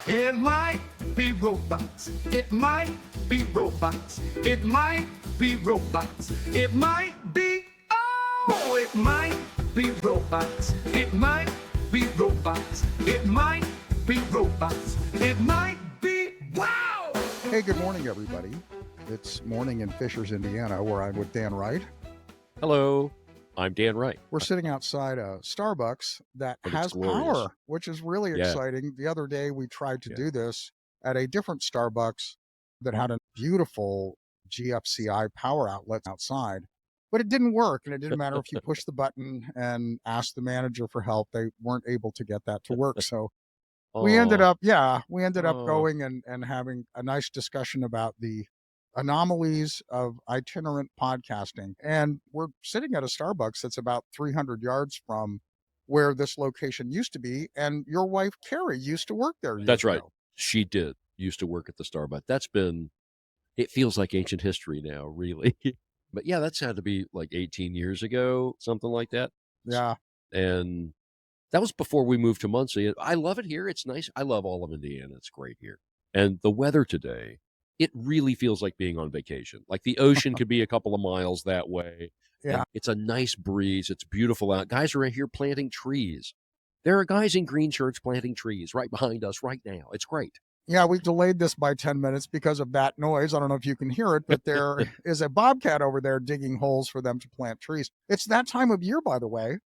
It might be robots. It might be robots. It might be robots. It might be, oh, it might be robots. It might be robots. It might be robots. It might be, wow! Hey, good morning, everybody. It's morning in Fishers, Indiana, where I'm with Dan Wright. Hello, I'm Dan Wright. We're sitting outside a Starbucks that And has it's glorious. power, which is really Yeah. exciting. The other day, we tried to Yeah. do this at a different Starbucks that had a beautiful GFCI power outlet outside, but it didn't work. And it didn't matter if you pushed the button and asked the manager for help, they weren't able to get that to work. So we ended Aw. up Aw. going and having a nice discussion about the anomalies of itinerant podcasting. And we're sitting at a Starbucks that's about 300 yards from where this location used to be. And your wife, Carrie, used to work there years That's right. ago. She used to work at the Starbucks. It feels like ancient history now, really. But yeah, that's had to be like 18 years ago, something like that. Yeah. And that was before we moved to Muncie. I love it here. It's nice. I love all of Indiana. It's great here. And the weather today, it really feels like being on vacation. Like the ocean could be a couple of miles that way. Yeah. And it's a nice breeze. It's beautiful out. Guys are out here planting trees. There are guys in green shirts planting trees right behind us right now. It's great. Yeah, we delayed this by 10 minutes because of that noise. I don't know if you can hear it, but there is a bobcat over there digging holes for them to plant trees. It's that time of year, by the way.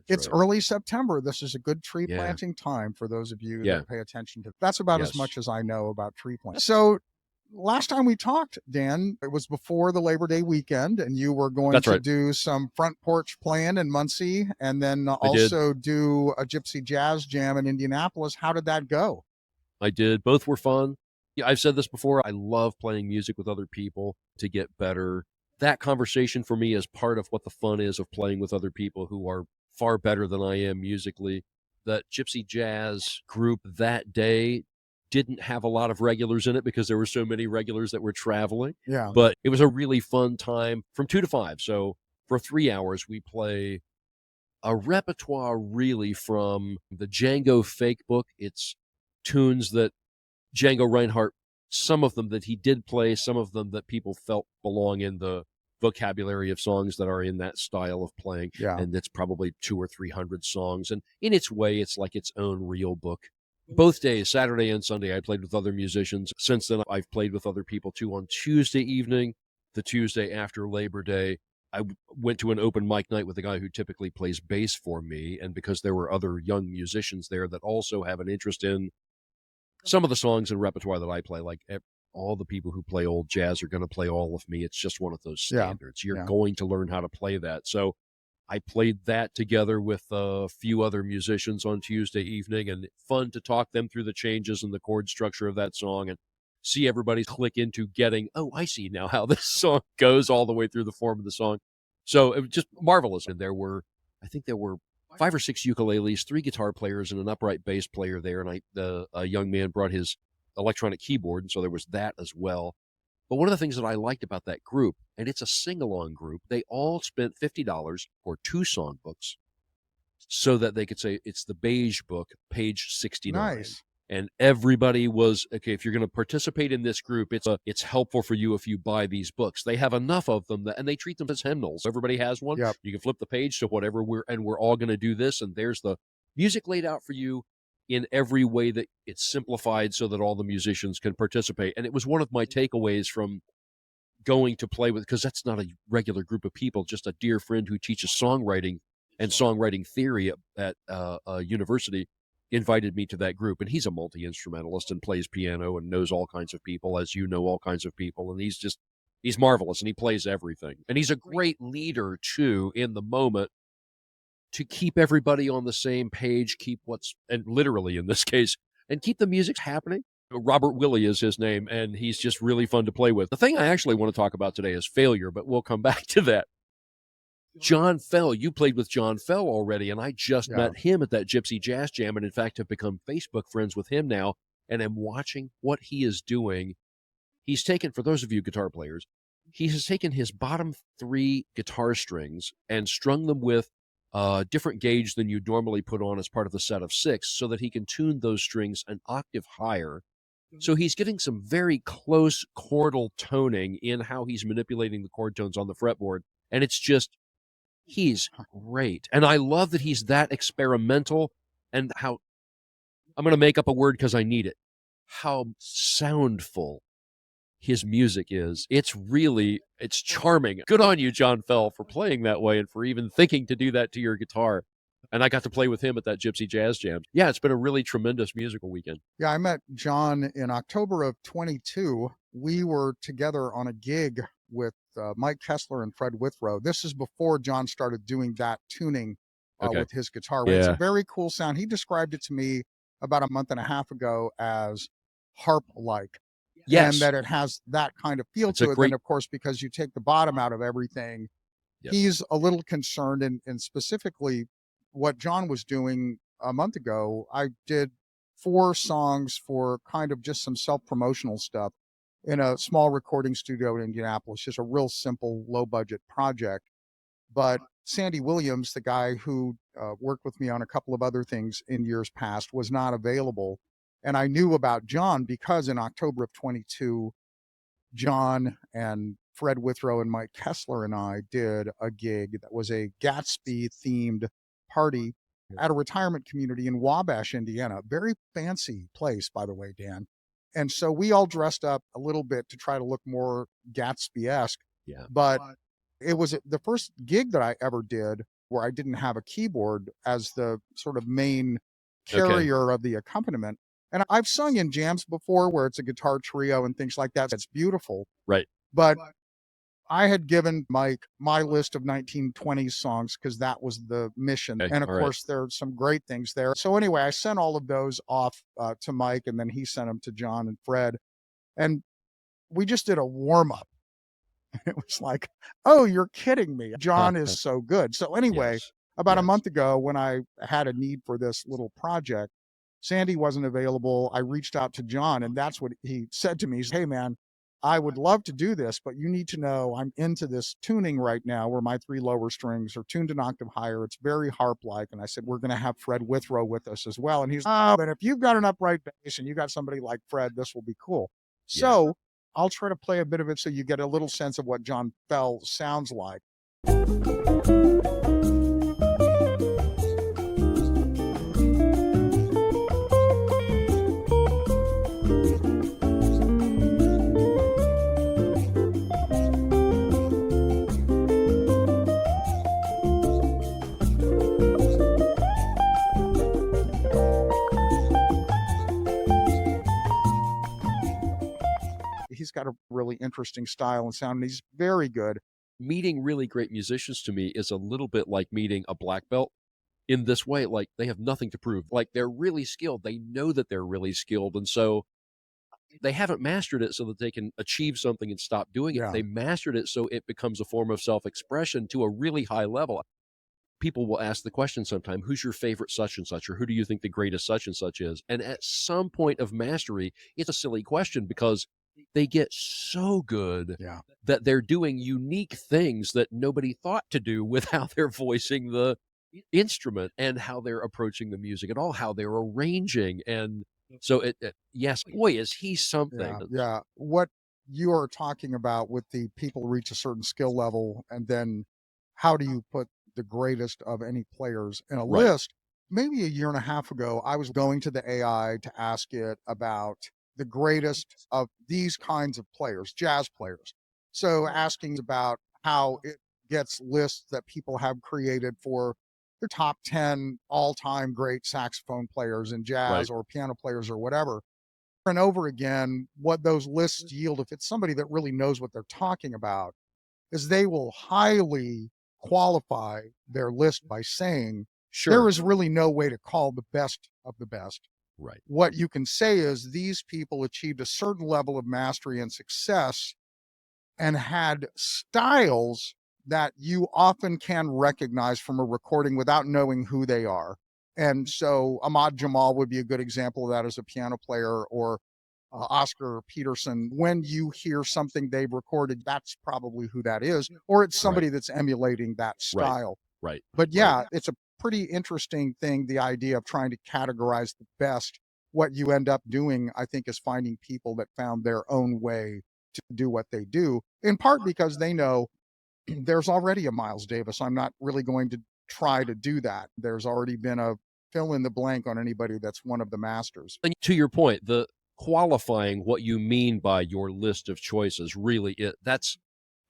It's right. early September. This is a good tree Yeah. planting time for those of you Yeah. that pay attention to. That's about as Yes. much as I know about tree planting. So last time we talked, Dan, it was before the Labor Day weekend, and you were going That's to right. do some front porch playing in Muncie, and then I did. also do a Gypsy Jazz jam in Indianapolis. How did that go? I did. Both were fun. Yeah, I've said this before. I love playing music with other people to get better. That conversation for me is part of what the fun is of playing with other people who are far better than I am musically. That Gypsy Jazz group that day didn't have a lot of regulars in it because there were so many regulars that were traveling. Yeah. But it was a really fun time from 2 to 5. So for 3 hours, we play a repertoire really from the Django fake book. It's tunes that Django Reinhardt, some of them that he did play, some of them that people felt belong in the vocabulary of songs that are in that style of playing. Yeah. And it's probably 200 or 300 songs. And in its way, it's like its own real book. Both days, Saturday and Sunday, I played with other musicians. Since then, I've played with other people too. On Tuesday evening, the Tuesday after Labor Day, I went to an open mic night with a guy who typically plays bass for me. And because there were other young musicians there that also have an interest in some of the songs and repertoire that I play, like all the people who play old jazz are going to play all of me. It's just one of those standards. You're going to learn how to play that. So I played that together with a few other musicians on Tuesday evening, and fun to talk them through the changes in the chord structure of that song and see everybody click into getting, oh, I see now how this song goes all the way through the form of the song. So it was just marvelous. And I think there were 5 or 6 ukuleles, 3 guitar players, and an upright bass player there. And a young man brought his electronic keyboard, and so there was that as well. But one of the things that I liked about that group, and it's a sing-along group, they all spent $50 for 2 songbooks so that they could say it's the beige book, page 69. Nice. And everybody was, okay, if you're going to participate in this group, it's helpful for you if you buy these books. They have enough of them, and they treat them as hymnals. Everybody has one. Yep. You can flip the page to whatever we're all going to do this, and there's the music laid out for you in every way that it's simplified so that all the musicians can participate. And it was one of my takeaways from going to play with, because that's not a regular group of people, just a dear friend who teaches songwriting and songwriting theory at a university invited me to that group. And he's a multi-instrumentalist and plays piano and knows all kinds of people, as you know, all kinds of people. And he's marvelous, and he plays everything. And he's a great leader too in the moment to keep everybody on the same page, and literally in this case, and keep the music happening. Robert Willie is his name, and he's just really fun to play with. The thing I actually want to talk about today is failure, but we'll come back to that. John Fell, you played with John Fell already, and I just met him at that Gypsy Jazz Jam, and in fact have become Facebook friends with him now, and am watching what he is doing. He's taken, for those of you guitar players, he has taken his bottom 3 guitar strings and strung them with different gauge than you'd normally put on as part of the set of 6 so that he can tune those strings an octave higher. So he's getting some very close chordal toning in how he's manipulating the chord tones on the fretboard. And it's just, he's great. And I love that he's that experimental, and how, I'm going to make up a word because I need it, how soundful his music is. It's charming. Good on you, John Fell, for playing that way and for even thinking to do that to your guitar. And I got to play with him at that Gypsy Jazz Jam. Yeah, it's been a really tremendous musical weekend. Yeah, I met John in October of 22. We were together on a gig with Mike Kessler and Fred Withrow. This is before John started doing that tuning with his guitar. Right? It's a very cool sound. He described it to me about a month and a half ago as harp-like. Yes. And that it has that kind of feel to it. And of course, because you take the bottom out of everything, he's a little concerned. And specifically, what John was doing a month ago, I did 4 songs for kind of just some self-promotional stuff in a small recording studio in Indianapolis, just a real simple, low-budget project. But Sandy Williams, the guy who worked with me on a couple of other things in years past, was not available. And I knew about John because in October of 22, John and Fred Withrow and Mike Kessler and I did a gig that was a Gatsby-themed party at a retirement community in Wabash, Indiana. Very fancy place, by the way, Dan. And so we all dressed up a little bit to try to look more Gatsby-esque. Yeah. But it was the first gig that I ever did where I didn't have a keyboard as the sort of main carrier of the accompaniment. And I've sung in jams before where it's a guitar trio and things like that. That's beautiful. Right. But I had given Mike my list of 1920s songs because that was the mission. Okay. And of course, there's some great things there. So anyway, I sent all of those off to Mike, and then he sent them to John and Fred. And we just did a warm up. It was like, oh, you're kidding me. John is so good. So anyway, about a month ago, when I had a need for this little project, Sandy wasn't available. I reached out to John, and that's what he said to me. He said, hey, man, I would love to do this, but you need to know I'm into this tuning right now where my 3 lower strings are tuned an octave higher. It's very harp-like. And I said, we're going to have Fred Withrow with us as well. And he's, oh, but if you've got an upright bass and you got somebody like Fred, this will be cool. Yeah. So I'll try to play a bit of it so you get a little sense of what John Fell sounds like. He's got a really interesting style and sound, and he's very good. Meeting really great musicians to me is a little bit like meeting a black belt in this way. Like, they have nothing to prove. Like, they're really skilled. They know that they're really skilled. And so they haven't mastered it so that they can achieve something and stop doing it. They mastered it so it becomes a form of self-expression to a really high level. People will ask the question sometime, who's your favorite such and such, or who do you think the greatest such and such is? And at some point of mastery, it's a silly question because they get so good that they're doing unique things that nobody thought to do with how they're voicing the instrument and how they're approaching the music and all, how they're arranging. And so yes, boy, is he something. Yeah. What you are talking about with the people reach a certain skill level, and then how do you put the greatest of any players in a list? Maybe a year and a half ago, I was going to the AI to ask it about the greatest of these kinds of players, jazz players. So asking about how it gets lists that people have created for their top 10 all-time great saxophone players in jazz or piano players or whatever. And over again, what those lists yield, if it's somebody that really knows what they're talking about, is they will highly qualify their list by saying, there is really no way to call the best of the best. Right. What you can say is these people achieved a certain level of mastery and success and had styles that you often can recognize from a recording without knowing who they are. And so Ahmad Jamal would be a good example of that as a piano player, or Oscar Peterson. When you hear something they've recorded, that's probably who that is, or it's somebody that's emulating that style. Right. But Right. yeah, it's a pretty interesting thing, the idea of trying to categorize the best. What you end up doing, I think, is finding people that found their own way to do what they do, in part because they know there's already a Miles Davis. I'm not really going to try to do that. There's already been a fill in the blank on anybody that's one of the masters. And to your point, the qualifying what you mean by your list of choices really that's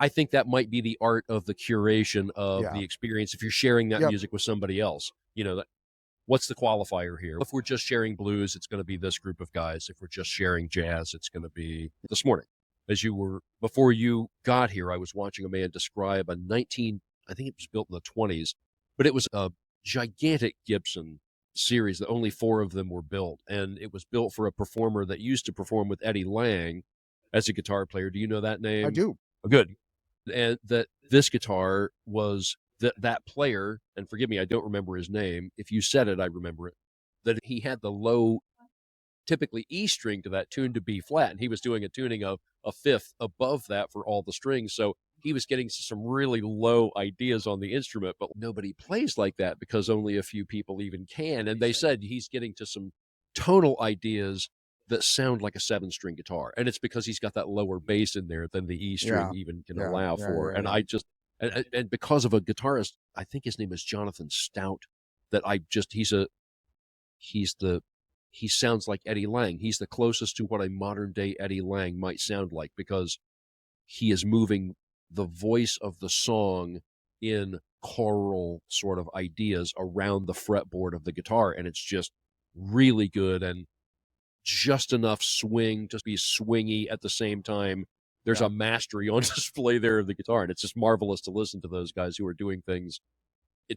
I think that might be the art of the curation of Yeah. the experience. If you're sharing that Yep. music with somebody else, what's the qualifier here? If we're just sharing blues, it's going to be this group of guys. If we're just sharing jazz, it's going to be this morning. Before you got here, I was watching a man describe I think it was built in the 20s, but it was a gigantic Gibson series that only 4 of them were built. And it was built for a performer that used to perform with Eddie Lang as a guitar player. Do you know that name? I do. Oh, good. And that this guitar was that player, and forgive me, I don't remember his name. If you said it, I remember it. That he had the low, typically E string to that tune to B flat, and he was doing a tuning of a fifth above that for all the strings. So he was getting some really low ideas on the instrument, but nobody plays like that because only a few people even can. And they said he's getting to some tonal ideas that sound like a 7-string guitar, and it's because he's got that lower bass in there than the E string even can allow for. And I just and because of a guitarist, I think his name is Jonathan Stout, that he sounds like Eddie Lang. He's the closest to what a modern day Eddie Lang might sound like, because he is moving the voice of the song in choral sort of ideas around the fretboard of the guitar, and it's just really good and just enough swing to be swingy at the same time. There's a mastery on display there of the guitar, and it's just marvelous to listen to those guys who are doing things,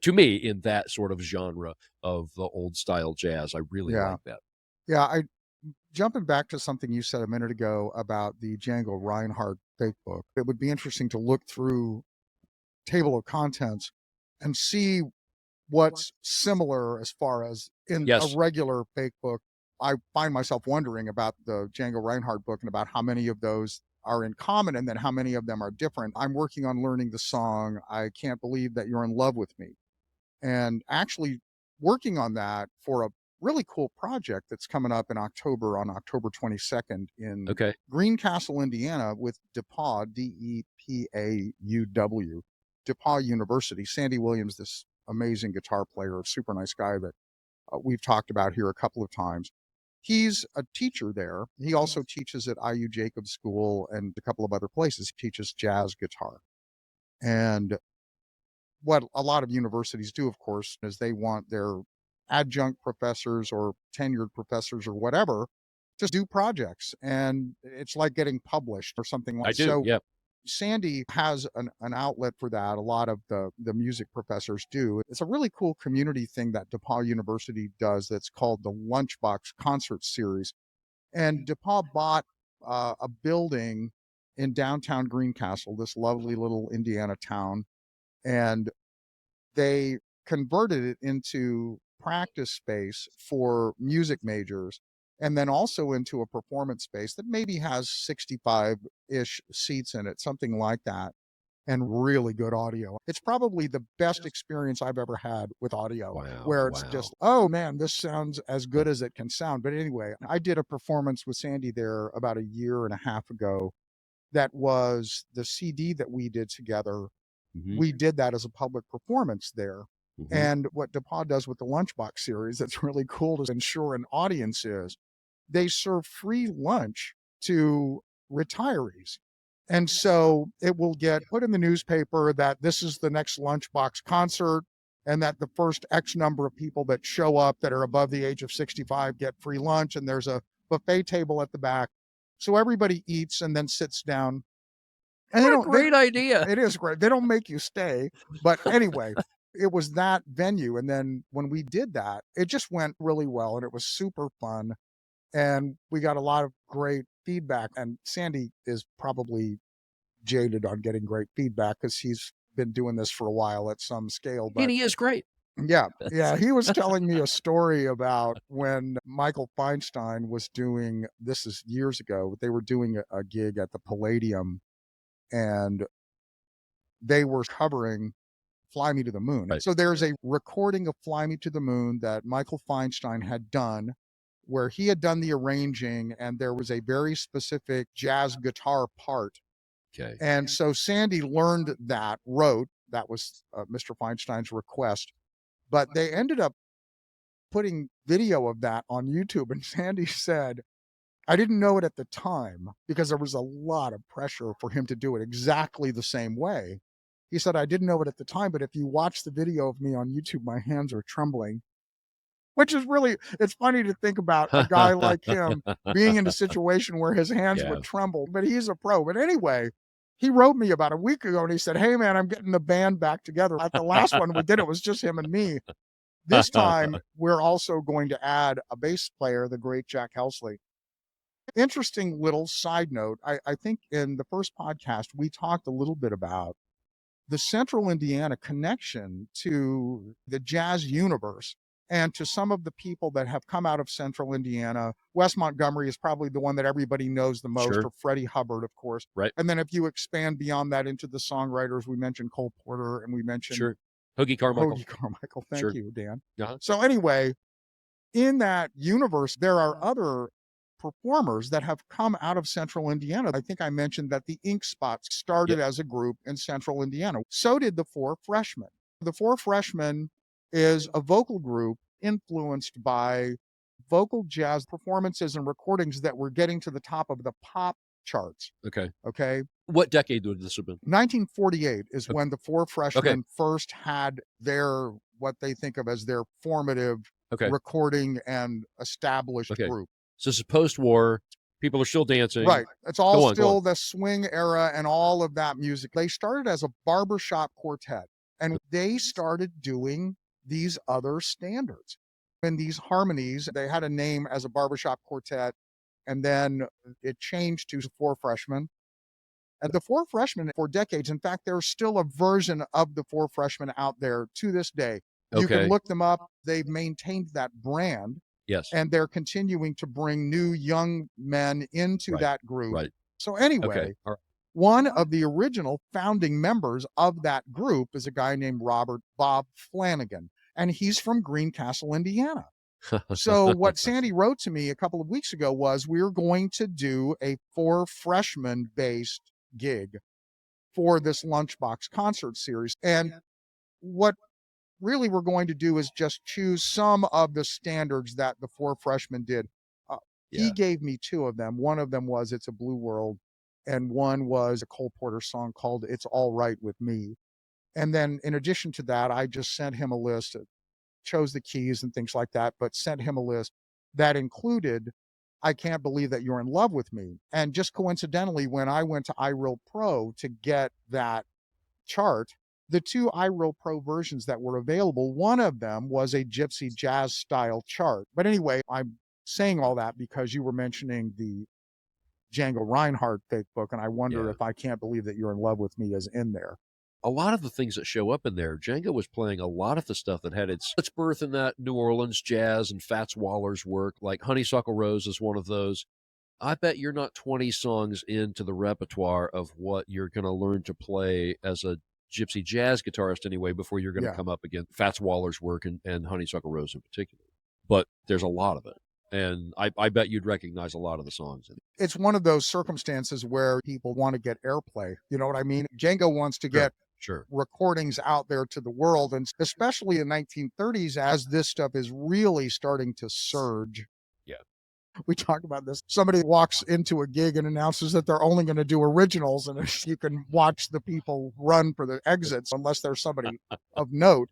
to me, in that sort of genre of the old style jazz. I really like that. Yeah, jumping back to something you said a minute ago about the Django Reinhardt fake book, it would be interesting to look through table of contents and see what's similar as far as in a regular fake book. I find myself wondering about the Django Reinhardt book and about how many of those are in common and then how many of them are different. I'm working on learning the song, I Can't Believe That You're in Love with Me, and actually working on that for a really cool project that's coming up in October, on October 22nd in Greencastle, Indiana, with DePauw, DePauw, DePauw University. Sandy Williams, this amazing guitar player, a super nice guy that we've talked about here a couple of times. He's a teacher there. He also teaches at IU Jacobs School and a couple of other places. He teaches jazz guitar. And what a lot of universities do, of course, is they want their adjunct professors or tenured professors or whatever to do projects. And it's like getting published or something like that. So Sandy has an outlet for that. A lot of the music professors do. It's a really cool community thing that DePauw University does that's called the Lunchbox Concert Series. And DePauw bought a building in downtown Greencastle, this lovely little Indiana town, and they converted it into practice space for music majors, and then also into a performance space that maybe has 65-ish seats in it, something like that, and really good audio. It's probably the best experience I've ever had with audio, where it's just, oh man, this sounds as good as it can sound. But anyway, I did a performance with Sandy there about a year and a half ago. That was the CD that we did together. We did that as a public performance there. And what DePauw does with the Lunchbox series that's really cool to ensure an audience is they serve free lunch to retirees. And so it will get put in the newspaper that this is the next Lunchbox concert, and that the first X number of people that show up that are above the age of 65 get free lunch. And there's a buffet table at the back. So everybody eats and then sits down. And what a great idea. It is great. They don't make you stay. But anyway, it was that venue. And then when we did that, it just went really well. And it was super fun. And we got a lot of great feedback. And Sandy is probably jaded on getting great feedback because he's been doing this for a while at some scale. But and he is great. Yeah. He was telling me a story about when Michael Feinstein was doing, this is years ago, they were doing a gig at the Palladium, and they were covering Fly Me to the Moon. Right. So there's a recording of Fly Me to the Moon that Michael Feinstein had done, where he had done the arranging, and there was a very specific jazz guitar part. Okay. And so Sandy learned that, that was Mr. Feinstein's request, but they ended up putting video of that on YouTube. And Sandy said, I didn't know it at the time because there was a lot of pressure for him to do it exactly the same way. He said, I didn't know it at the time, but if you watch the video of me on YouTube, my hands are trembling, which is really, it's funny to think about a guy like him being in a situation where his hands would tremble, but he's a pro. But anyway, he wrote me about a week ago and he said, hey man, I'm getting the band back together. At the last one we did, it was just him and me. This time we're also going to add a bass player, the great Jack Helsley. Interesting little side note. I think in the first podcast, we talked a little bit about the Central Indiana connection to the jazz universe and to some of the people that have come out of Central Indiana. Wes Montgomery is probably the one that everybody knows the most, or Freddie Hubbard, of course. Right. And then if you expand beyond that into the songwriters, we mentioned Cole Porter and we mentioned Hoagie Carmichael. Hoagie Carmichael. Thank you, Dan. Uh-huh. So anyway, in that universe, there are other performers that have come out of Central Indiana. I think I mentioned that the Ink Spots started as a group in Central Indiana. So did the Four Freshmen. The Four Freshmen is a vocal group influenced by vocal jazz performances and recordings that were getting to the top of the pop charts. Okay. What decade would this have been? 1948 is when the Four Freshmen first had their, what they think of as their formative recording and established group. So this is post-war. People are still dancing. Right. It's all still the swing era and all of that music. They started as a barbershop quartet, and they started doing these other standards and these harmonies. They had a name as a barbershop quartet, and then it changed to Four Freshmen. And the Four Freshmen for decades, in fact, there's still a version of the Four Freshmen out there to this day. You can look them up. They've maintained that brand. Yes. And they're continuing to bring new young men into that group. Right. So anyway, one of the original founding members of that group is a guy named Bob Flanagan, and he's from Greencastle, Indiana. So what Sandy wrote to me a couple of weeks ago was, we're going to do a Four Freshmen based gig for this Lunchbox concert series. And what really we're going to do is just choose some of the standards that the Four Freshmen did. He gave me two of them. One of them was It's a Blue World, and one was a Cole Porter song called It's All Right With Me. And then in addition to that, I just sent him a list, chose the keys and things like that, but sent him a list that included I Can't Believe That You're in Love With Me. And just coincidentally, when I went to iReal Pro to get that chart, the two iReal Pro versions that were available, one of them was a Gypsy Jazz style chart. But anyway, I'm saying all that because you were mentioning the Django Reinhardt fake book, and I wonder if I Can't Believe That You're in Love With Me is in there. A lot of the things that show up in there, Django was playing a lot of the stuff that had its birth in that New Orleans jazz and Fats Waller's work, like Honeysuckle Rose is one of those. I bet you're not 20 songs into the repertoire of what you're going to learn to play as a Gypsy Jazz guitarist anyway before you're going to come up against Fats Waller's work and Honeysuckle Rose in particular. But there's a lot of it. And I bet you'd recognize a lot of the songs in it. It's one of those circumstances where people want to get airplay. You know what I mean? Django wants to get recordings out there to the world, and especially in 1930s, as this stuff is really starting to surge. We talked about this. Somebody walks into a gig and announces that they're only going to do originals, and you can watch the people run for the exits unless there's somebody of note.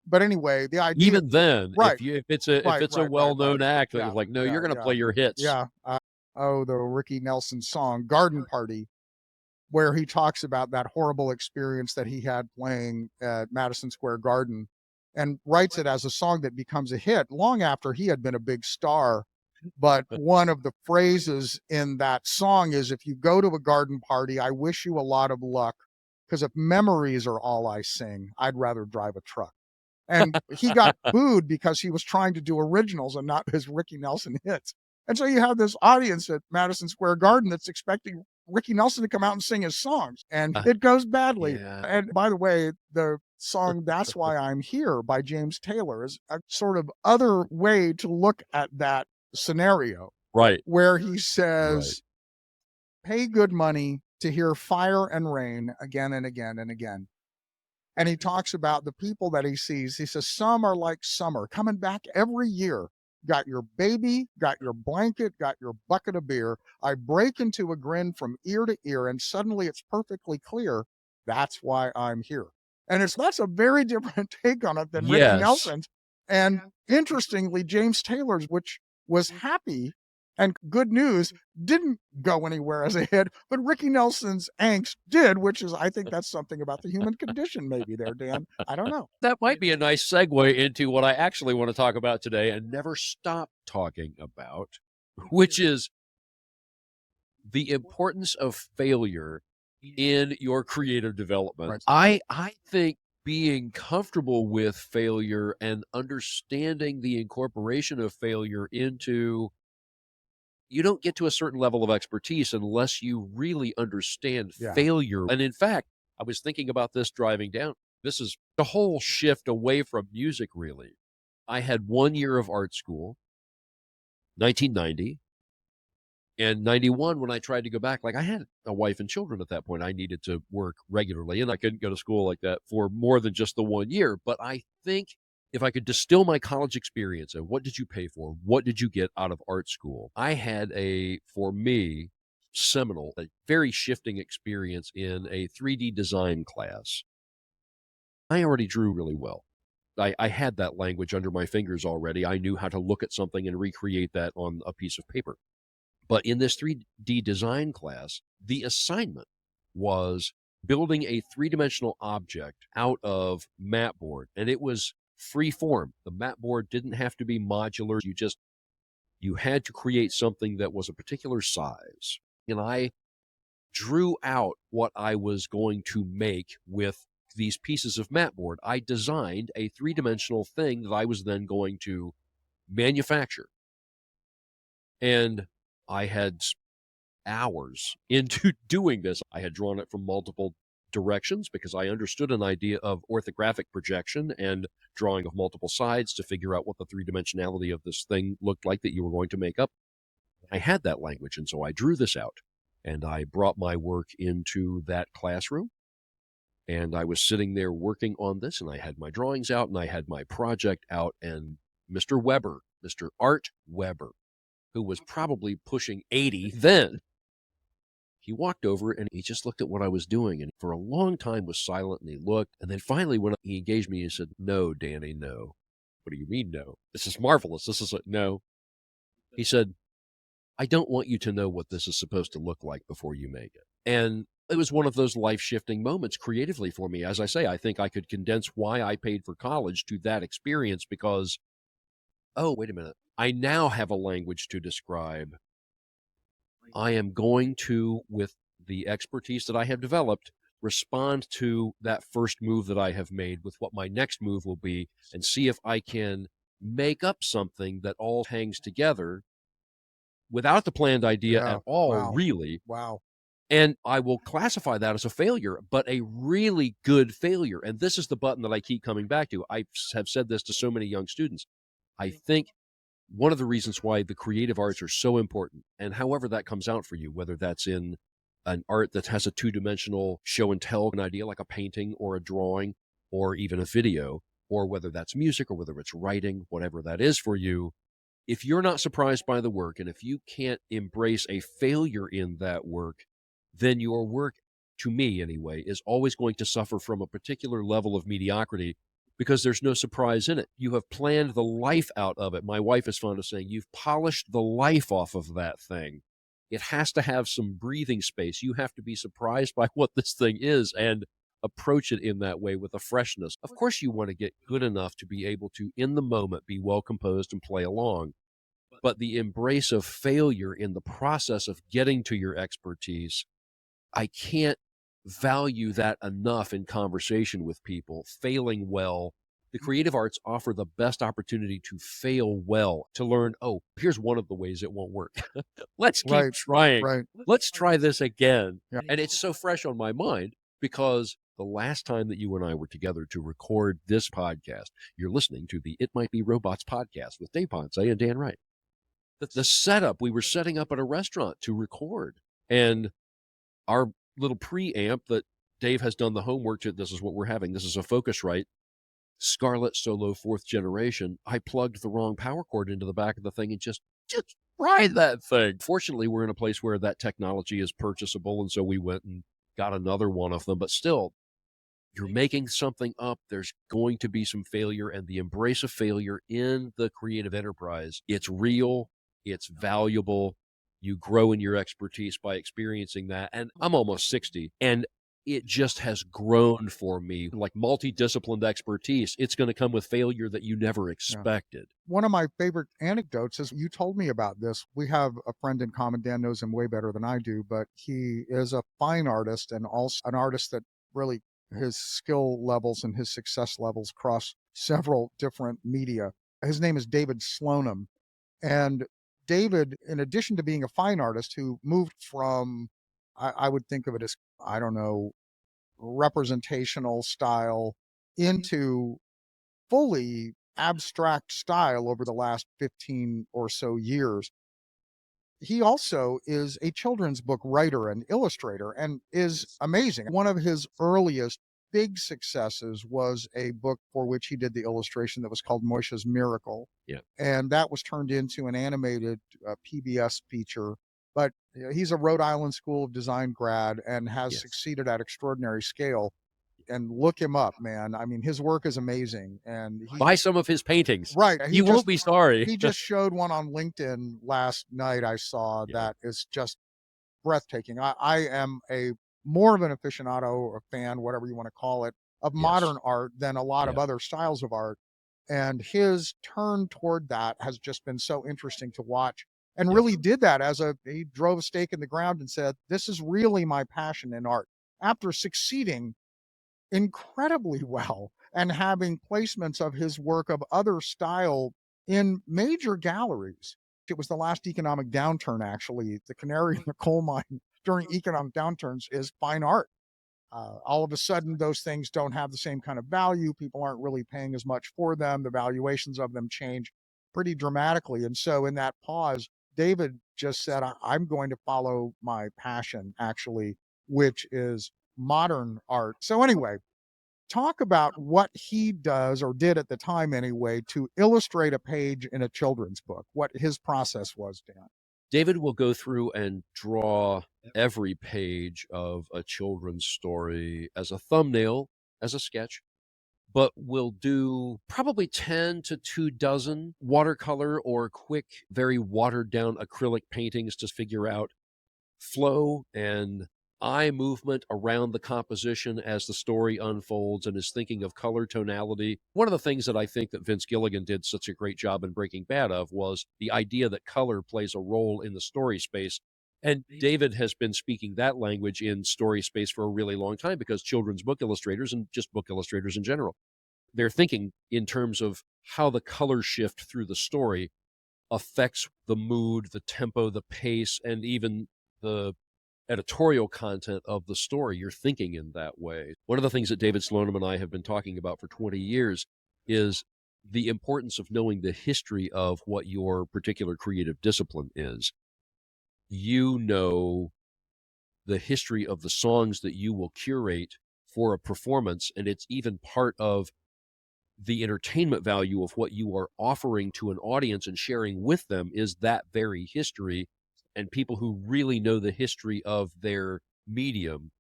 But anyway, the idea, even then, if it's a well-known act, it's like, no, you're going to play your hits. The Ricky Nelson song "Garden Party," where he talks about that horrible experience that he had playing at Madison Square Garden, and writes it as a song that becomes a hit long after he had been a big star. But one of the phrases in that song is, if you go to a garden party, I wish you a lot of luck, because if memories are all I sing, I'd rather drive a truck. And he got booed because he was trying to do originals and not his Ricky Nelson hits. And so you have this audience at Madison Square Garden that's expecting Ricky Nelson to come out and sing his songs, and it goes badly. And by the way, the song, That's Why I'm Here by James Taylor, is a sort of other way to look at that scenario, Right. where he says, pay good money to hear fire and rain again and again and again. And he talks about the people that he sees. He says, some are like summer, coming back every year. Got your baby, got your blanket, got your bucket of beer. I break into a grin from ear to ear, and suddenly it's perfectly clear. That's why I'm here. And that's a very different take on it than Ricky Yes. Nelson's. And interestingly, James Taylor's, which was happy and good news, didn't go anywhere as a hit, but Ricky Nelson's Angst did, which is, I think that's something about the human condition maybe there, Dan. I don't know. That might be a nice segue into what I actually want to talk about today and never stop talking about, which is the importance of failure in your creative development. Right. I think being comfortable with failure and understanding the incorporation of failure into, you don't get to a certain level of expertise unless you really understand failure. And in fact, I was thinking about this driving down. This is the whole shift away from music, really. I had 1 year of art school, 1990, and 91 when I tried to go back. Like, I had a wife and children at that point. I needed to work regularly, and I couldn't go to school like that for more than just the 1 year. But I think if I could distill my college experience and what did you pay for, what did you get out of art school, I had for me, seminal, a very shifting experience in a 3D design class. I already drew really well. I had that language under my fingers already. I knew how to look at something and recreate that on a piece of paper. But in this 3D design class, the assignment was building a three-dimensional object out of mat board, and it was free form. The mat board didn't have to be modular. You had to create something that was a particular size. And I drew out what I was going to make with these pieces of mat board. I designed a three-dimensional thing that I was then going to manufacture. And I had hours into doing this. I had drawn it from multiple directions because I understood an idea of orthographic projection and drawing of multiple sides to figure out what the three-dimensionality of this thing looked like that you were going to make up. I had that language, and so I drew this out, and I brought my work into that classroom, and I was sitting there working on this, and I had my drawings out, and I had my project out, and Mr. Weber, Mr. Art Weber, who was probably pushing 80 then, he walked over and he just looked at what I was doing, and for a long time was silent, and he looked, and then finally when he engaged me, he said, "No, Danny, no." "What do you mean, no? This is marvelous. This is no." He said, "I don't want you to know what this is supposed to look like before you make it." And it was one of those life-shifting moments creatively for me. As I say, I think I could condense why I paid for college to that experience because, oh, wait a minute, I now have a language to describe. I am going to, with the expertise that I have developed, respond to that first move that I have made with what my next move will be and see if I can make up something that all hangs together without the planned idea at all, really. Wow. And I will classify that as a failure, but a really good failure. And this is the button that I keep coming back to. I have said this to so many young students. I think one of the reasons why the creative arts are so important, and however that comes out for you, whether that's in an art that has a two-dimensional show and tell, an idea like a painting or a drawing or even a video, or whether that's music or whether it's writing, whatever that is for you, if you're not surprised by the work and if you can't embrace a failure in that work, then your work, to me anyway, is always going to suffer from a particular level of mediocrity because there's no surprise in it. You have planned the life out of it. My wife is fond of saying, you've polished the life off of that thing. It has to have some breathing space. You have to be surprised by what this thing is and approach it in that way with a freshness. Of course, you want to get good enough to be able to, in the moment, be well composed and play along. But the embrace of failure in the process of getting to your expertise, I can't value that enough in conversation with people. Failing well. The creative arts offer the best opportunity to fail well, to learn, oh, here's one of the ways it won't work. Let's keep trying. Right. Let's try this again. Yeah. And it's so fresh on my mind because the last time that you and I were together to record this podcast, you're listening to the It Might Be Robots podcast with Dave Ponce and Dan Wright. The setup, we were setting up at a restaurant to record, and our little preamp that Dave has done the homework to, this is what we're having. This is a Focusrite Scarlett Solo 4th generation. I plugged the wrong power cord into the back of the thing and just fried that thing. Fortunately, we're in a place where that technology is purchasable, and so we went and got another one of them. But still, you're making something up. There's going to be some failure, and the embrace of failure in the creative enterprise, it's real, it's valuable. You grow in your expertise by experiencing that. And I'm almost 60, and it just has grown for me, like multidisciplined expertise. It's going to come with failure that you never expected. One of my favorite anecdotes is you told me about this. We have a friend in common. Dan knows him way better than I do, but he is a fine artist and also an artist that really his skill levels and his success levels cross several different media. His name is David Slonim. And David, in addition to being a fine artist who moved from, I would think of it as, I don't know, representational style into fully abstract style over the last 15 or so years. He also is a children's book writer and illustrator and is amazing. One of his earliest big successes was a book for which he did the illustration that was called Moisha's Miracle. Yeah. And that was turned into an animated PBS feature. But he's a Rhode Island School of Design grad and has succeeded at extraordinary scale. And look him up, man. I mean, his work is amazing. And buy some of his paintings. Right. You won't be sorry. He just showed one on LinkedIn last night. I saw that is just breathtaking. I am more of an aficionado or fan, whatever you want to call it, of modern art than a lot of other styles of art. And his turn toward that has just been so interesting to watch. And really did that he drove a stake in the ground and said, this is really my passion in art. After succeeding incredibly well and having placements of his work of other style in major galleries. It was the last economic downturn, actually. The canary in the coal mine during economic downturns is fine art. All of a sudden, those things don't have the same kind of value. People aren't really paying as much for them. The valuations of them change pretty dramatically. And so in that pause, David just said, I'm going to follow my passion, actually, which is modern art. So anyway, talk about what he does or did at the time anyway to illustrate a page in a children's book, what his process was, Dan. David will go through and draw every page of a children's story as a thumbnail, as a sketch, but will do probably 10 to 24 watercolor or quick, very watered down acrylic paintings to figure out flow and eye movement around the composition as the story unfolds, and is thinking of color tonality. One of the things that I think that Vince Gilligan did such a great job in Breaking Bad of was the idea that color plays a role in the story space. And David has been speaking that language in story space for a really long time, because children's book illustrators and just book illustrators in general, they're thinking in terms of how the color shift through the story affects the mood, the tempo, the pace, and even the editorial content of the story. You're thinking in that way. One of the things that David Slonim and I have been talking about for 20 years is the importance of knowing the history of what your particular creative discipline is. You know the history of the songs that you will curate for a performance, and it's even part of the entertainment value of what you are offering to an audience and sharing with them is that very history. And people who really know the history of their medium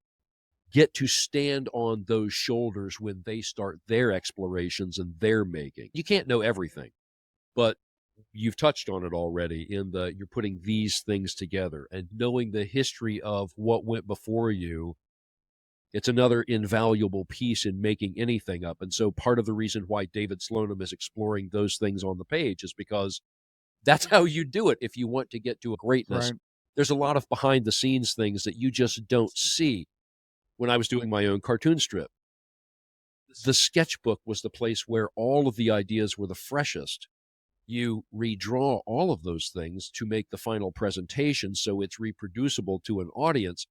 get to stand on those shoulders when they start their explorations and their making. You can't know everything, but you've touched on it already in you're putting these things together and knowing the history of what went before you. It's another invaluable piece in making anything up. And so part of the reason why David Slonim is exploring those things on the page is because that's how you do it if you want to get to a greatness. Right. There's a lot of behind the scenes things that you just don't see. When I was doing my own cartoon strip, the sketchbook was the place where all of the ideas were the freshest. You redraw all of those things to make the final presentation so it's reproducible to an audience.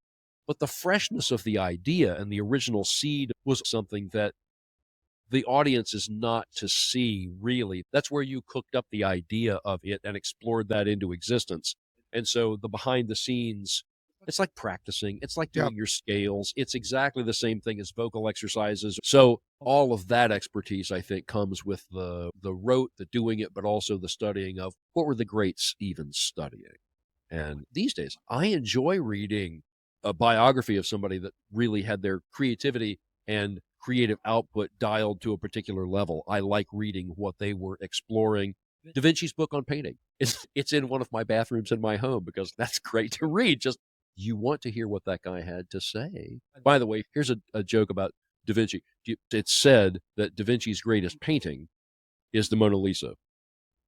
But the freshness of the idea and the original seed was something that the audience is not to see, really. That's where you cooked up the idea of it and explored that into existence. And so the behind the scenes, it's like practicing. It's like Yep. doing your scales. It's exactly the same thing as vocal exercises. So all of that expertise, I think, comes with the rote, the doing it, but also the studying of what were the greats even studying. And these days, I enjoy reading a biography of somebody that really had their creativity and creative output dialed to a particular level. I like reading what they were exploring. Da Vinci's book on painting, it's in one of my bathrooms in my home because that's great to read. Just you want to hear what that guy had to say. By the way, here's a joke about Da Vinci. It's said that Da Vinci's greatest painting is the Mona Lisa.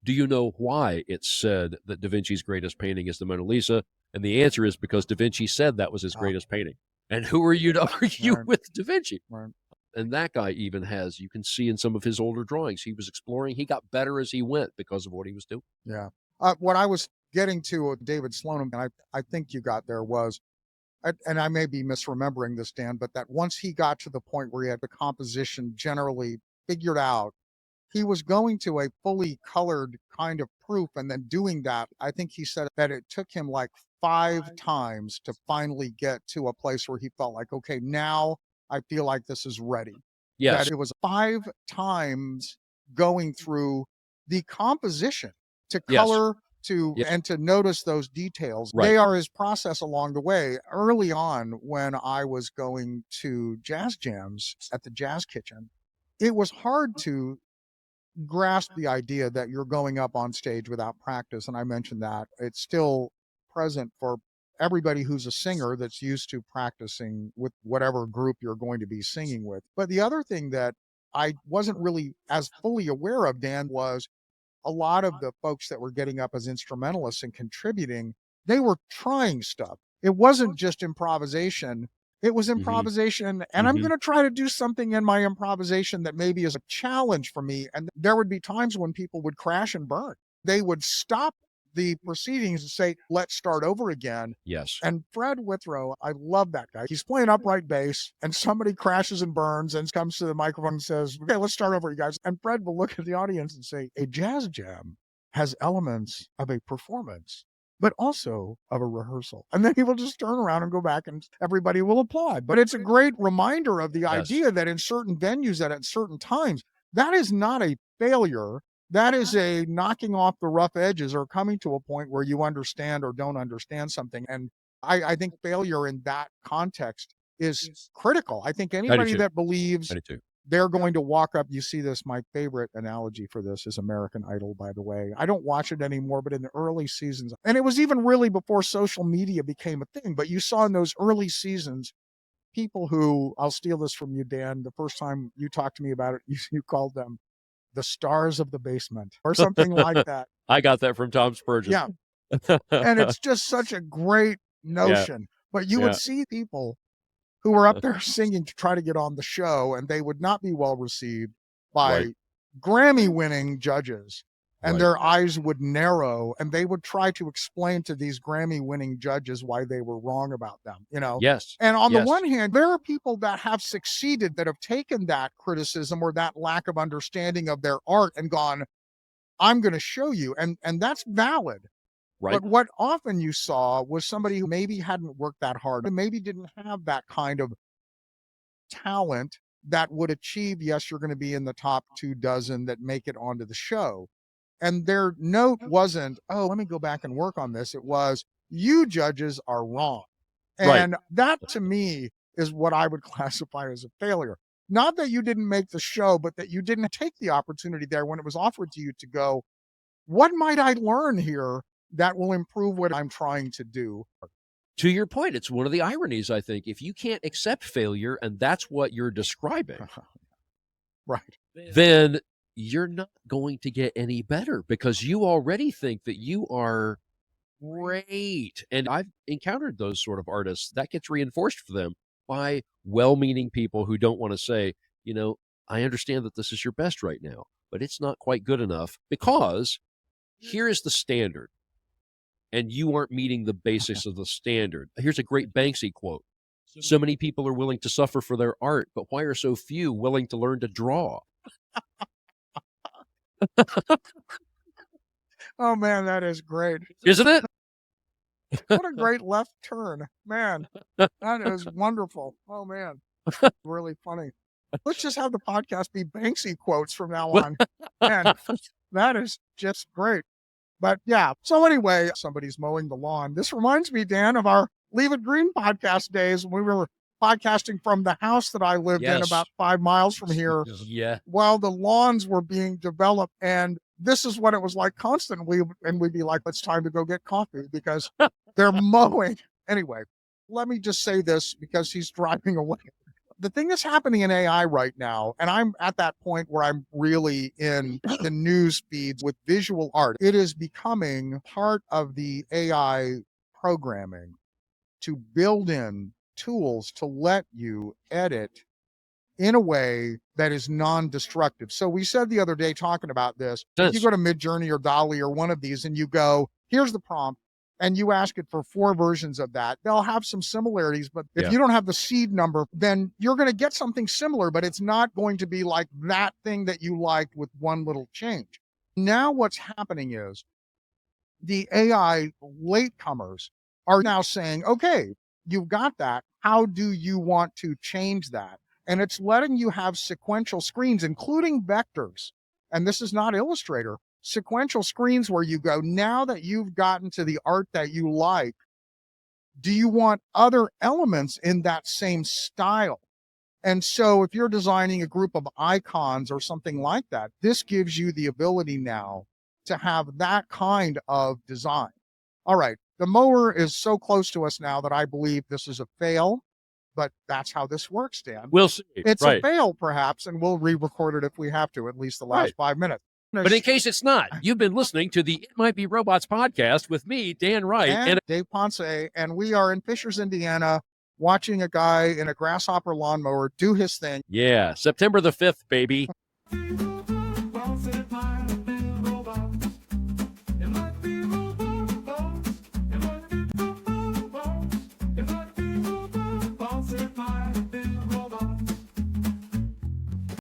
Do you know why it's said that Da Vinci's greatest painting is the Mona Lisa? And the answer is because Da Vinci said that was his greatest painting. And who are you to argue Right. with Da Vinci? Right. And that guy even has, you can see in some of his older drawings, he was exploring. He got better as he went because of what he was doing. Yeah. What I was getting to with David Sloan, and I think you got there, was, and I may be misremembering this, Dan, but that once he got to the point where he had the composition generally figured out, he was going to a fully colored kind of proof and then doing that. I think he said that it took him like 5 times to finally get to a place where he felt like, okay, now I feel like this is ready. Yes. That it was 5 times going through the composition to Yes. color to Yes. and to notice those details. Right. They are his process along the way. Early on, when I was going to jazz jams at the Jazz Kitchen, it was hard to grasp the idea that you're going up on stage without practice. And I mentioned that it's still present for everybody who's a singer that's used to practicing with whatever group you're going to be singing with. But the other thing that I wasn't really as fully aware of, Dan, was a lot of the folks that were getting up as instrumentalists and contributing, they were trying stuff. It wasn't just improvisation. It was improvisation, and I'm Mhm. going to try to do something in my improvisation that maybe is a challenge for me. And there would be times when people would crash and burn. They would stop the proceedings and say, let's start over again. Yes. And Fred Withrow, I love that guy. He's playing upright bass, and somebody crashes and burns and comes to the microphone and says, okay, let's start over, you guys. And Fred will look at the audience and say, a jazz jam has elements of a performance, but also of a rehearsal. And then he will just turn around and go back and everybody will applaud. But it's a great reminder of the Yes. idea that in certain venues that at certain times, that is not a failure. That is a knocking off the rough edges or coming to a point where you understand or don't understand something. And I think failure in that context is critical. I think anybody too. that believes I do too. they're going to walk up. You see this, my favorite analogy for this is American Idol, by the way. I don't watch it anymore, but in the early seasons, and it was even really before social media became a thing, but you saw in those early seasons, people who, I'll steal this from you, Dan, the first time you talked to me about it, you called them the stars of the basement or something like that. I got that from Tom Spurgeon. Yeah. And it's just such a great notion. But you would see people who were up there singing to try to get on the show, and they would not be well received by Right. Grammy-winning judges. And Right. their eyes would narrow, and they would try to explain to these Grammy-winning judges why they were wrong about them, you know? Yes. And on the Yes. one hand, there are people that have succeeded that have taken that criticism or that lack of understanding of their art and gone, I'm going to show you. And that's valid. Right. But what often you saw was somebody who maybe hadn't worked that hard and maybe didn't have that kind of talent that would achieve, yes, you're going to be in the top 24 that make it onto the show. And their note wasn't, oh, let me go back and work on this. It was, you judges are wrong. Right. And that to me is what I would classify as a failure. Not that you didn't make the show, but that you didn't take the opportunity there when it was offered to you to go, what might I learn here that will improve what I'm trying to do? To your point, it's one of the ironies, I think. If you can't accept failure and that's what you're describing, Right. then you're not going to get any better because you already think that you are great. And I've encountered those sort of artists that gets reinforced for them by well-meaning people who don't want to say, you know, I understand that this is your best right now, but it's not quite good enough because here is the standard and you aren't meeting the basics of the standard. Here's a great Banksy quote. So many people are willing to suffer for their art, but why are so few willing to learn to draw? Oh man, that is great. Isn't it? What a great left turn. Man, that is wonderful. Oh man. Really funny. Let's just have the podcast be Banksy quotes from now on. Man, that is just great. But yeah, so anyway, somebody's mowing the lawn. This reminds me, Dan, of our Leave It Green podcast days when we were podcasting from the house that I lived in Yes. about 5 miles from here Yeah. while the lawns were being developed. And this is what it was like constantly. And we'd be like, it's time to go get coffee because they're mowing. Anyway, let me just say this because he's driving away. The thing that's happening in AI right now, and I'm at that point where I'm really in the news feeds with visual art, it is becoming part of the AI programming to build in tools to let you edit in a way that is non-destructive. So we said the other day talking about this, if you go to Midjourney or Dolly or one of these and you go, here's the prompt, and you ask it for 4 versions of that, they'll have some similarities. But if you don't have the seed number, then you're going to get something similar, but it's not going to be like that thing that you liked with one little change. Now what's happening is the AI latecomers are now saying, okay, you've got that. How do you want to change that? And it's letting you have sequential screens, including vectors. And this is not Illustrator. Sequential screens where you go, now that you've gotten to the art that you like, do you want other elements in that same style? And so if you're designing a group of icons or something like that, this gives you the ability now to have that kind of design. All right, the mower is so close to us now that I believe this is a fail, but that's how this works, Dan. We'll see. It's a fail, perhaps, and we'll re-record it if we have to, at least the last 5 minutes. But in case it's not, you've been listening to the It Might Be Robots podcast with me, Dan Wright. And Dave Ponce, and we are in Fishers, Indiana, watching a guy in a grasshopper lawnmower do his thing. Yeah, September the 5th, baby.